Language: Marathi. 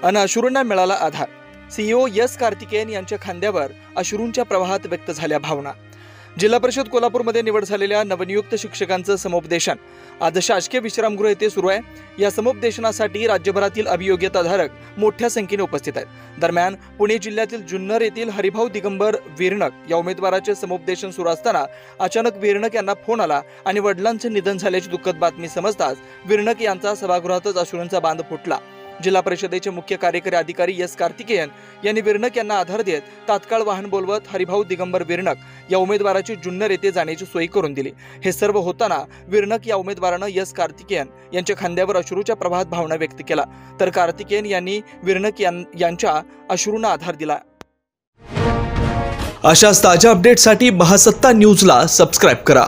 अन अश्रूंना मिळाला आधार। सीईओ एस कार्तिकेयन यांच्या खांद्यावर अश्रूंच्या प्रवाहात व्यक्त झाल्या भावना। जिल्हा परिषद कोल्हापूरमध्ये निवड झालेल्या नवनियुक्त शिक्षकांचं समुपदेशन आज शासकीय विश्रामगृह येथे सुरू आहे। या समुपदेशनासाठी राज्यभरातील अभियोग्यताधारक मोठ्या संख्येने उपस्थित आहेत। दरम्यान पुणे जिल्ह्यातील जुन्नर येथील हरिभाऊ दिगंबर विरणक या उमेदवाराचे समुपदेशन सुरू असताना अचानक विरणक यांना फोन आला आणि वडिलांचे निधन झाल्याची दुःखद बातमी समजताच विरणक यांचा सभागृहातच अश्रूंचा बांध फुटला। जिल्हा परिषदेचे मुख्य कार्यकारी अधिकारी एस कार्तिकेयन यांनी विरणक यांना आधार देत तात्काळ वाहन बोलवत हरिभाऊ दिगंबर विरणक या उमेदवाराची जुन्नर येथे जाण्याची सोय करून दिली। हे सर्व होताना विरणक या उमेदवारानं एस कार्तिकेयन यांच्या खांद्यावर अश्रूच्या प्रवाहात भावना व्यक्त केला, तर कार्तिकेयन यांनी विरणक यांच्या अश्रूंना आधार दिला। अशाच ताज्या अपडेटसाठी महासत्ता न्यूजला सबस्क्राइब करा।